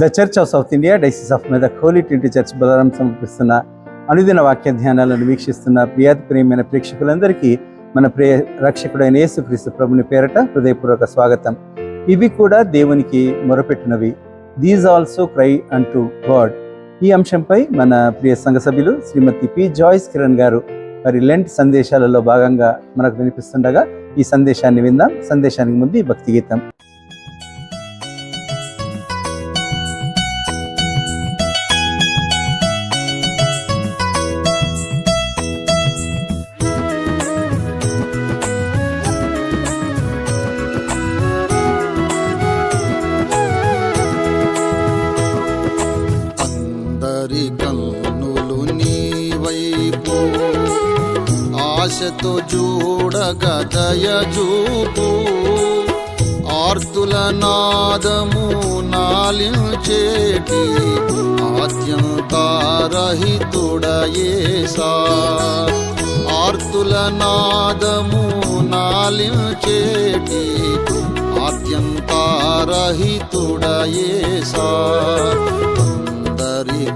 The Church of South India Diocese of Medak Holy Trinity Church Balaram సమర్పిస్తున్న అనుదిన వాక్య ధ్యానాలను వీక్షిస్తున్న ప్రియమైన ప్రేక్షకులందరికీ మన ప్రియ రక్షకుడైన యేసుక్రీస్తు ప్రభుని పేరట హృదయపూర్వక స్వాగతం. ఇవి కూడా దేవునికి మొరపెట్టినవి, these also cry unto God. ఈ అంశంపై మన ప్రియ సంఘ సభ్యులు శ్రీమతి పి జాయిస్ కిరణ్ గారు మరి లెంట్ సందేశాలలో భాగంగా మనకు వినిపిస్తుండగా ఈ సందేశాన్ని విందాం. సందేశానికి ముందు ఈ భక్తి గీతం. కన్నులు నీ వైపు ఆశతో చూడగా దయచూపు, ఆర్తుల నాదము నాలించేటి ఆద్యంతారహితుడయేసా. ఆర్తుల నాదము నాలించేటి ఆద్యంతారహితుడయేసా.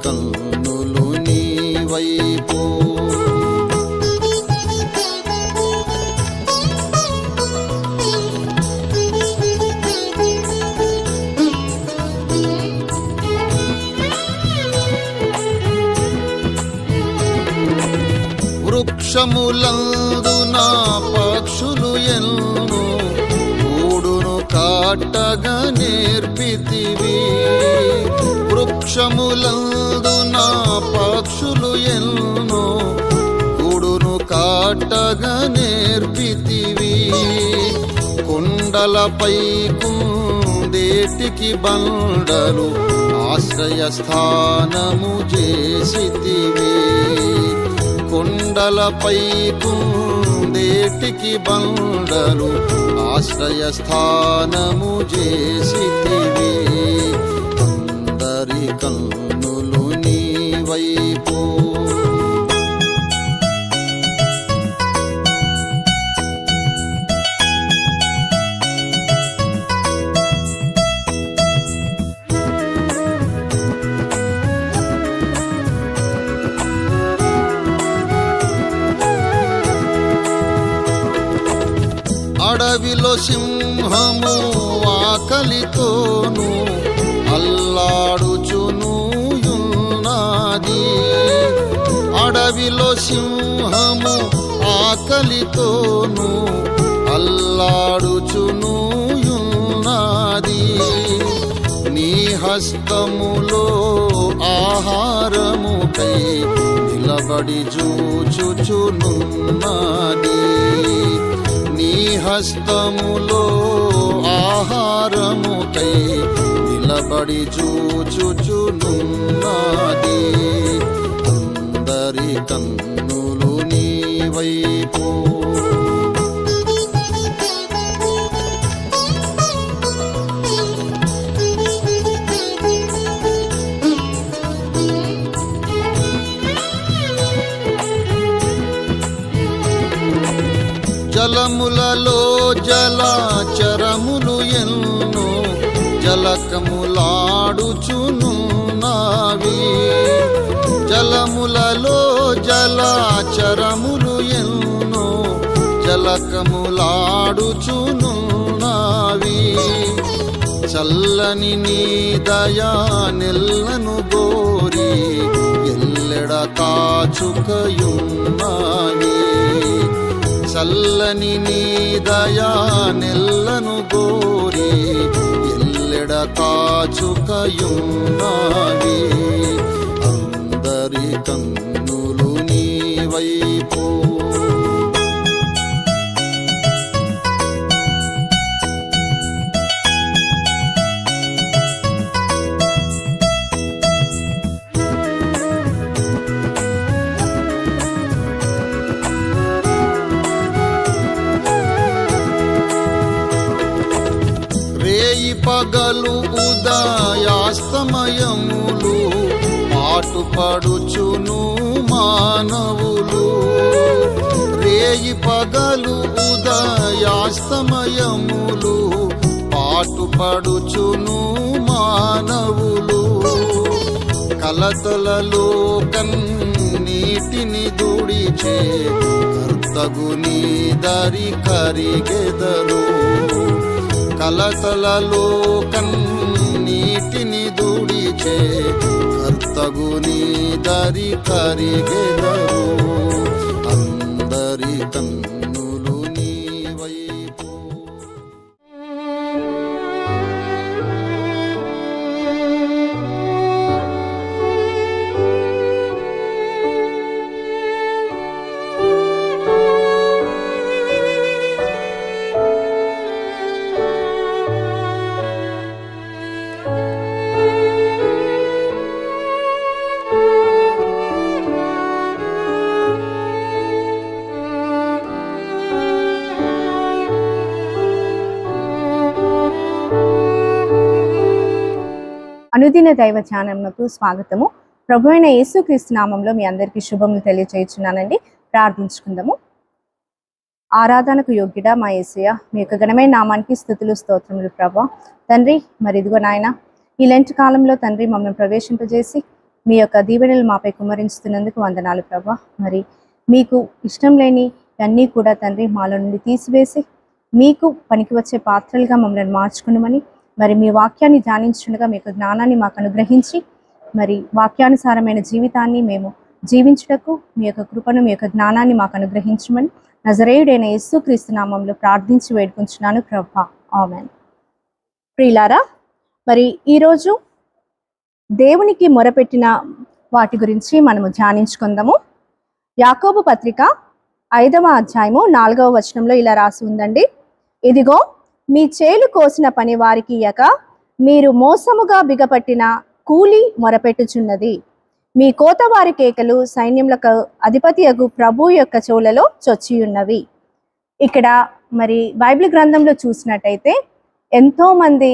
కన్నులు నీ వైపు వృక్షములందున పక్షులు ఎల్ను కూడును కాటగా నేర్పితివి. వృక్షములందున పక్షులు ఎల్ను కూడును కాటగా నేర్పితివి. కొండలపై కుందేటికి బండలు ఆశ్రయస్థానము చేసితివి. కొండలపై కుందేటికి బండలు ఆశ్రయస్థానము చేసితివి. అందరి కన్నులు నీ వైపు అడవిలో సింహము ఆకలితోను అల్లాడుచును యున్నది. అడవిలో సింహము ఆకలితోను అల్లాడుచును యున్నది. నీ హస్తములో ఆహారముకై నిలబడి చూచుచునున్నది. నీ హస్తములో ఆహారముకై నిలబడి చూచుచునున్నది. అందరి కన్నులు నీ వైపు జలములలో జలచరములు ఎన్నో జలకములాడుచునున్నవి. జలములలో జలచరములు ఎన్నో జలకములాడుచునున్నవి. చల్లని నీ దయా నెల్లను గోరి ఎల్లెడ కాచుకయున్నవి. చల్లని నీ దయా నెల్లను గోరి ఎల్లెడ కాచుకయున్నవి. అందరి కన్నులు నీ వైపు పగలు ఉదయాస్తమయములు పాటుపడుచును మానవులు. రేయి పగలు ఉదయాస్తమయములు పాటుపడుచును మానవులు కలతలలో కన్నీటిని దుడిచే కర్తగుని దరి కరిగెదరు కలతలలో కన్నీటిని దుడిచే కర్తగుని దరి కరిగెదరు అందరి కన్నులు నీ వైపు. అనుదిన దైవ ధ్యానమునకు స్వాగతము. ప్రభు అయిన యేసుక్రీస్తు నామంలో మీ అందరికీ శుభములు తెలియజేయుచున్నానండి. ప్రార్థించుకుందాము. ఆరాధనకు యోగ్యుడా మా యేసయ్య, మీ యొక్క ఘనమైన నామానికి స్తుతులు స్తోత్రములు ప్రభా. తండ్రి, మరి ఇదిగో నాయన, ఈ లెంట్ కాలంలో తండ్రి మమ్మల్ని ప్రవేశింపజేసి మీ యొక్క దీవెనలు మాపై కుమ్మరించుతున్నందుకు వందనాలు ప్రభా. మరి మీకు ఇష్టం లేని అన్నీ కూడా తండ్రి మాలో నుండి తీసివేసి మీకు పనికి వచ్చే పాత్రలుగా మమ్మల్ని మార్చుకున్నామని, మరి మీ వాక్యాన్ని ధ్యానించుండగా మీ యొక్క జ్ఞానాన్ని మాకు అనుగ్రహించి మరి వాక్యానుసారమైన జీవితాన్ని మేము జీవించుటకు మీ యొక్క కృపను మీ యొక్క జ్ఞానాన్ని మాకు అనుగ్రహించమని నజరేయుడైన యేసుక్రీస్తు నామంలో ప్రార్థించి వేడుకుంటున్నాను ప్రభా, ఆమేన్. ప్రియులారా, మరి ఈరోజు దేవునికి మొరపెట్టిన వాటి గురించి మనము ధ్యానించుకుందాము. యాకోబు పత్రిక 5వ అధ్యాయము 4వ వచనంలో ఇలా రాసి ఉందండి. ఇదిగో, మీ చేలు కోసిన పని వారికి ఇయ్యక మీరు మోసముగా బిగపట్టిన కూలి మొరపెట్టుచున్నది. మీ కోత వారి కేకలు సైన్యములకు అధిపతియగు ప్రభు యొక్క చెవులలో చొచ్చియున్నవి. ఇక్కడ మరి బైబిల్ గ్రంథంలో చూసినట్టయితే ఎంతో మంది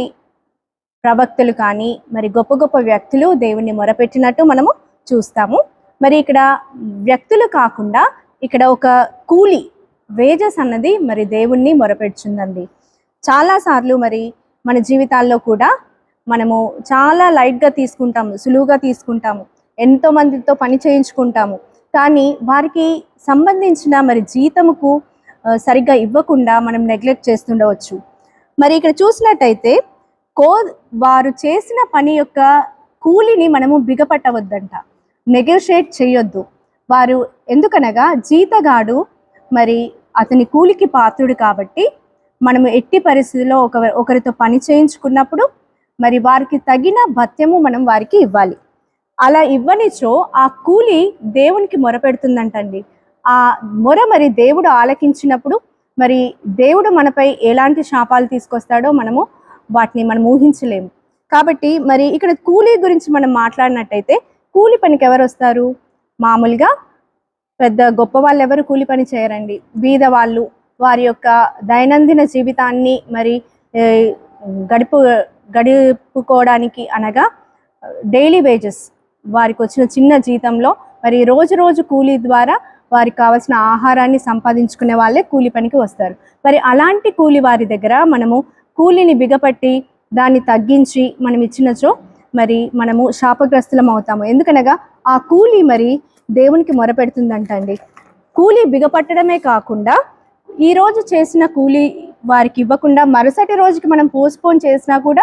ప్రవక్తలు కానీ మరి గొప్ప గొప్ప వ్యక్తులు దేవుణ్ణి మొరపెట్టినట్టు మనము చూస్తాము. మరి ఇక్కడ వ్యక్తులు కాకుండా ఇక్కడ ఒక కూలి వేజెస్ అన్నది మరి దేవుణ్ణి మొరపెడుచుందండి. చాలాసార్లు మరి మన జీవితాల్లో కూడా మనము చాలా లైట్గా తీసుకుంటాము, సులువుగా తీసుకుంటాము, ఎంతో మందితో పని చేయించుకుంటాము. కానీ వారికి సంబంధించిన మరి జీతముకు సరిగ్గా ఇవ్వకుండా మనం నెగ్లెక్ట్ చేస్తుండవచ్చు. మరి ఇక్కడ చూసినట్టయితే వారు చేసిన పని యొక్క కూలిని మనము బిగపట్టవద్దంట, నెగోషియేట్ చేయొద్దు. వారు ఎందుకనగా జీతగాడు మరి అతని కూలికి పాత్రుడు కాబట్టి మనము ఎట్టి పరిస్థితుల్లో ఒకరితో పని చేయించుకున్నప్పుడు మరి వారికి తగిన భత్యము మనం వారికి ఇవ్వాలి. అలా ఇవ్వనిచో ఆ కూలి దేవునికి మొరపెడుతుందంటండి. ఆ మొర మరి దేవుడు ఆలకించినప్పుడు మరి దేవుడు మనపై ఎలాంటి శాపాలు తీసుకొస్తాడో వాటిని మనం ఊహించలేము. కాబట్టి మరి ఇక్కడ కూలీ గురించి మనం మాట్లాడినట్టయితే కూలి పనికి ఎవరు వస్తారు? మామూలుగా పెద్ద గొప్ప వాళ్ళు ఎవరు కూలి పని చేయరండి. బీద వాళ్ళు వారి యొక్క దైనందిన జీవితాన్ని మరి గడుపుకోవడానికి అనగా డైలీ వేజెస్ వారికి వచ్చిన చిన్న జీతంలో మరి రోజు కూలీ ద్వారా వారికి కావాల్సిన ఆహారాన్ని సంపాదించుకునే వాళ్ళే కూలి పనికి వస్తారు. మరి అలాంటి కూలి వారి దగ్గర మనము కూలిని బిగపట్టి దాన్ని తగ్గించి మనం ఇచ్చినచో మరి మనము శాపగ్రస్తులం అవుతాము. ఎందుకనగా ఆ కూలి మరి దేవునికి మొరపెడుతుందంటండి. కూలి బిగపట్టడమే కాకుండా ఈరోజు చేసిన కూలి వారికి ఇవ్వకుండా మరుసటి రోజుకి మనం పోస్ట్పోన్ చేసినా కూడా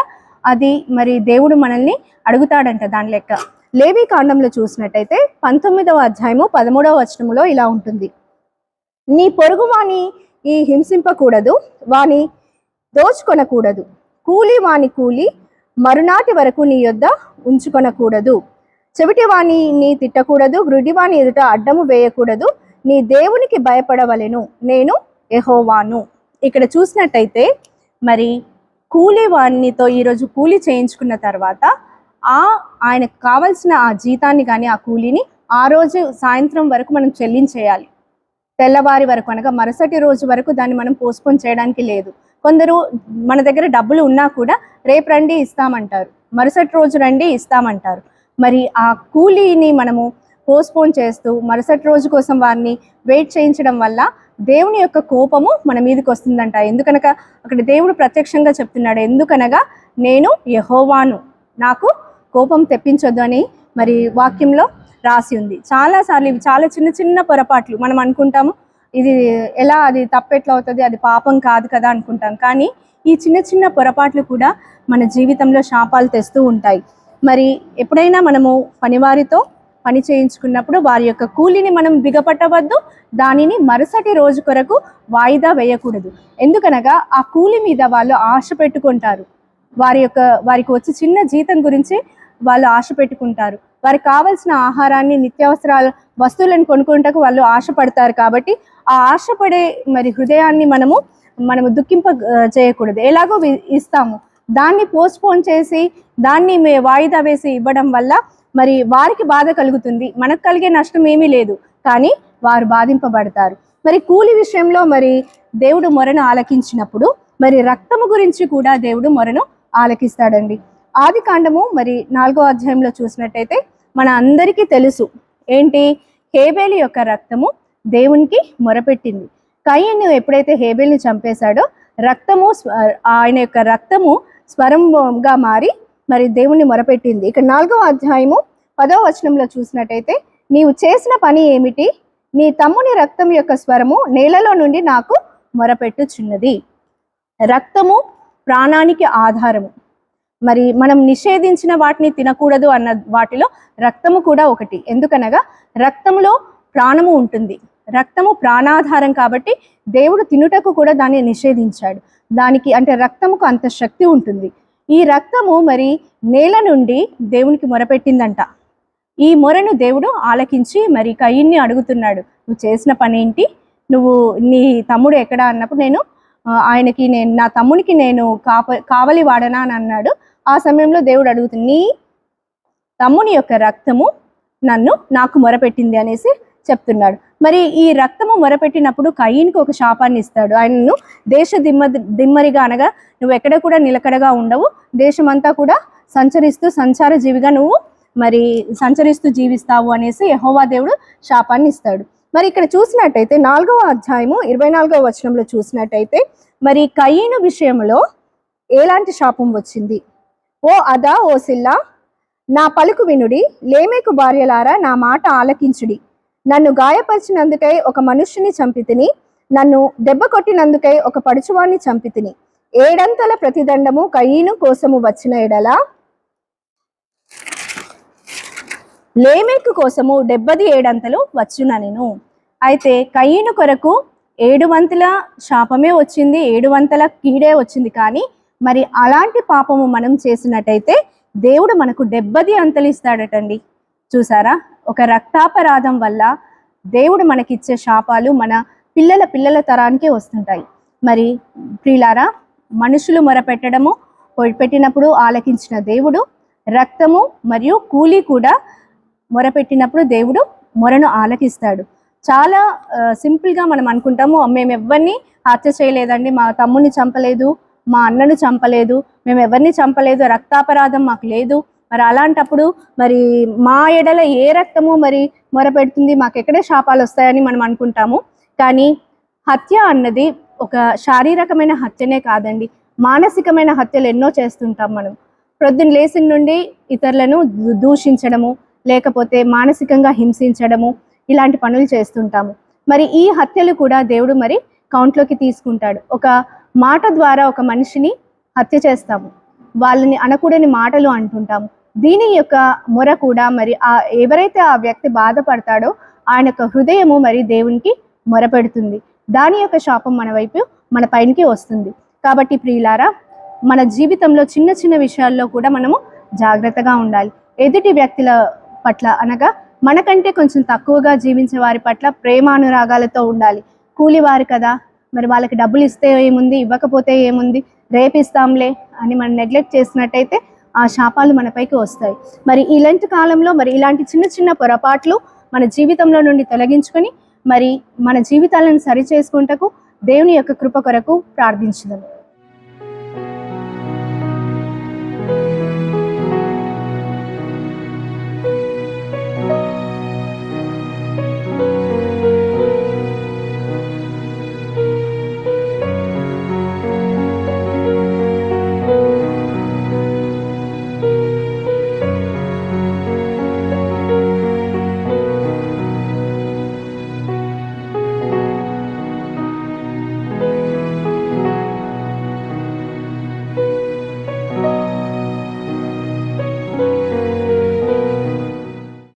అది మరి దేవుడు మనల్ని అడుగుతాడంట దాని లెక్క. లేవి కాండంలో చూసినట్టయితే 19వ అధ్యాయము 13వ వచనములో ఇలా ఉంటుంది. నీ పొరుగు వాని ఈ హింసింపకూడదు, వాని దోచుకొనకూడదు, కూలి వాని కూలి మరునాటి వరకు నీ యొద్ద ఉంచుకొనకూడదు, చెవిటి వాని నీ తిట్టకూడదు, గ్రుడ్డివాని ఎదుట అడ్డము వేయకూడదు, నీ దేవునికి భయపడవలెను, నేను యెహోవాను. ఇక్కడ చూసినట్టయితే మరి కూలి వానితో ఈరోజు కూలి చేయించుకున్న తర్వాత ఆయనకు కావాల్సిన ఆ జీతాన్ని కానీ ఆ కూలిని ఆ రోజు సాయంత్రం వరకు మనం చెల్లించేయాలి. తెల్లవారి వరకు అనగా మరుసటి రోజు వరకు దాన్ని మనం పోస్ట్పోన్ చేయడానికి లేదు. కొందరు మన దగ్గర డబ్బులు ఉన్నా కూడా రేపు రండి ఇస్తామంటారు, మరుసటి రోజు రండి ఇస్తామంటారు. మరి ఆ కూలీని మనము పోస్ట్పోన్ చేస్తూ మరుసటి రోజు కోసం వారిని వెయిట్ చేయించడం వల్ల దేవుని యొక్క కోపము మన మీదకి వస్తుందంట. ఎందుకనగా అక్కడ దేవుడు ప్రత్యక్షంగా చెప్తున్నాడు, ఎందుకనగా నేను యెహోవాను, నాకు కోపం తెప్పించొద్దు అని మరి వాక్యంలో రాసి ఉంది. చాలాసార్లు ఇవి చాలా చిన్న చిన్న పొరపాట్లు మనం అనుకుంటాము, ఇది ఎలా, అది తప్పెట్లా అవుతుంది, అది పాపం కాదు కదా అనుకుంటాం. కానీ ఈ చిన్న చిన్న పొరపాట్లు కూడా మన జీవితంలో శాపాలు తెస్తూ ఉంటాయి. మరి ఎప్పుడైనా మనము పనివారితో పని చేయించుకున్నప్పుడు వారి యొక్క కూలిని మనం బిగపట్టవద్దు, దానిని మరుసటి రోజు కొరకు వాయిదా వేయకూడదు. ఎందుకనగా ఆ కూలి మీద వాళ్ళు ఆశ పెట్టుకుంటారు, వారికి వచ్చే చిన్న జీతం గురించి వాళ్ళు ఆశ పెట్టుకుంటారు, వారికి కావాల్సిన ఆహారాన్ని, నిత్యావసరాల వస్తువులను కొనుక్కుంటకు వాళ్ళు ఆశపడతారు. కాబట్టి ఆ ఆశపడే మరి హృదయాన్ని మనము దుఃఖింప చేయకూడదు. ఎలాగో ఇస్తాము, దాన్ని పోస్ట్పోన్ చేసి దాన్ని వాయిదా వేసి ఇవ్వడం వల్ల మరి వారికి బాధ కలుగుతుంది, మనకు కలిగే నష్టం ఏమీ లేదు, కానీ వారు బాధింపబడతారు. మరి కూలి విషయంలో మరి దేవుడు మొరను ఆలకించినప్పుడు మరి రక్తము గురించి కూడా దేవుడు మొరను ఆలకిస్తాడండి. ఆది కాండము మరి 4వ అధ్యాయంలో చూసినట్టయితే మన అందరికీ తెలుసు ఏంటి, హేబేలు యొక్క రక్తము దేవునికి మొరపెట్టింది. కయీను ఎప్పుడైతే హేబేల్ని చంపేశాడో ఆయన యొక్క రక్తము స్వరంగా మారి మరి దేవుణ్ణి మొరపెట్టింది. ఇక 4వ అధ్యాయము 10వ వచనంలో చూసినట్టయితే, నీవు చేసిన పని ఏమిటి, నీ తమ్ముని రక్తం యొక్క స్వరము నేలలో నుండి నాకు మొరపెట్టుచున్నది. రక్తము ప్రాణానికి ఆధారము. మరి మనం నిషేధించిన వాటిని తినకూడదు అన్న వాటిలో రక్తము కూడా ఒకటి. ఎందుకనగా రక్తములో ప్రాణము ఉంటుంది, రక్తము ప్రాణాధారం. కాబట్టి దేవుడు తినుటకు కూడా దాన్ని నిషేధించాడు. దానికి అంటే రక్తముకు అంత శక్తి ఉంటుంది. ఈ రక్తము మరి నేల నుండి దేవునికి మొరపెట్టిందంట. ఈ మొరను దేవుడు ఆలకించి మరి కయీన్ని అడుగుతున్నాడు, నువ్వు చేసిన పని ఏంటి, నీ తమ్ముడు ఎక్కడా అన్నప్పుడు నా తమ్మునికి నేను కావలి వాడనా అని అన్నాడు. ఆ సమయంలో దేవుడు అడుగుతుంది, నీ తమ్ముని యొక్క రక్తము నాకు మొరపెట్టింది అనేసి చెప్తున్నాడు. మరి ఈ రక్తము మొరపెట్టినప్పుడు కయీన్కి ఒక శాపాన్ని ఇస్తాడు. ఆయనను దిమ్మరిగా అనగా నువ్వు ఎక్కడ కూడా నిలకడగా ఉండవు, దేశమంతా కూడా సంచార జీవిగా నువ్వు మరి సంచరిస్తూ జీవిస్తావు అనేసి యెహోవా దేవుడు శాపాన్ని ఇస్తాడు. మరి ఇక్కడ చూసినట్టయితే 4వ అధ్యాయము 24వ వచనంలో చూసినట్టయితే మరి కయీను విషయంలో ఎలాంటి శాపం వచ్చింది. ఓ అదా, ఓ సిల్లా, నా పలుకు వినుడి, లేమేకు భార్యలారా నా మాట ఆలకించుడి. నన్ను గాయపరిచినందుకై ఒక మనుష్యుని చంపితిని, నన్ను దెబ్బ కొట్టినందుకై ఒక పడుచువాణ్ణి చంపితిని. 7 ప్రతిదండము కయీను కోసము వచ్చిన ఎడల లేమెకు కోసము 77 వచ్చుననెను. అయితే కయీను కొరకు 7 శాపమే వచ్చింది, 7 కీడే వచ్చింది. కానీ మరి అలాంటి పాపము మనం చేసినట్టయితే దేవుడు మనకు 70 ఇస్తాడటండి. చూసారా, ఒక రక్తాపరాధం వల్ల దేవుడు మనకిచ్చే శాపాలు మన పిల్లల తరానికే వస్తుంటాయి. మరి ప్రియులారా, మనుషులు మొరపెట్టినప్పుడు ఆలకించిన దేవుడు రక్తము మరియు కూలి కూడా మొరపెట్టినప్పుడు దేవుడు మొరను ఆలకిస్తాడు. చాలా సింపుల్గా మనం అనుకుంటాము, మేము ఎవరిని హత్య చేయలేదండి, మా తమ్ముని చంపలేదు, మా అన్నను చంపలేదు, మేము ఎవరిని చంపలేదు, రక్తాపరాధం మాకు లేదు. మరి అలాంటప్పుడు మరి మా ఎడల ఏ రక్తము మరి మొరపెడుతుంది, మాకు ఎక్కడే శాపాలు వస్తాయని మనం అనుకుంటాము. కానీ హత్య అన్నది ఒక శారీరకమైన హత్యనే కాదండి, మానసికమైన హత్యలు ఎన్నో చేస్తుంటాం మనం. ప్రొద్దున లేచిన నుండి ఇతరులను దూషించడము, లేకపోతే మానసికంగా హింసించడము, ఇలాంటి పనులు చేస్తుంటాము. మరి ఈ హత్యలు కూడా దేవుడు మరి కౌంట్లోకి తీసుకుంటాడు. ఒక మాట ద్వారా ఒక మనిషిని హత్య చేస్తాము, వాళ్ళని అనకూడని మాటలు అంటుంటాము. దీని యొక్క మొర కూడా మరి ఎవరైతే ఆ వ్యక్తి బాధపడతాడో ఆయన యొక్క హృదయము మరి దేవునికి మొరపెడుతుంది. దాని యొక్క శాపం మన పైనకి వస్తుంది. కాబట్టి ప్రియులారా, మన జీవితంలో చిన్న చిన్న విషయాల్లో కూడా మనము జాగ్రత్తగా ఉండాలి. ఎదుటి వ్యక్తుల పట్ల అనగా మనకంటే కొంచెం తక్కువగా జీవించే వారి పట్ల ప్రేమానురాగాలతో ఉండాలి. కూలివారు కదా, మరి వాళ్ళకి డబ్బులు ఇస్తే ఏముంది, ఇవ్వకపోతే ఏముంది, రేపిస్తాంలే అని మనం నెగ్లెక్ట్ చేసినట్టయితే ఆ శాపాలు మనపైకి వస్తాయి. మరి ఇలాంటి కాలంలో మరి ఇలాంటి చిన్న చిన్న పొరపాట్లు మన జీవితంలో నుండి తొలగించుకొని మరి మన జీవితాలను సరిచేసుకుంటకు దేవుని యొక్క కృప కొరకు ప్రార్థించుదాం.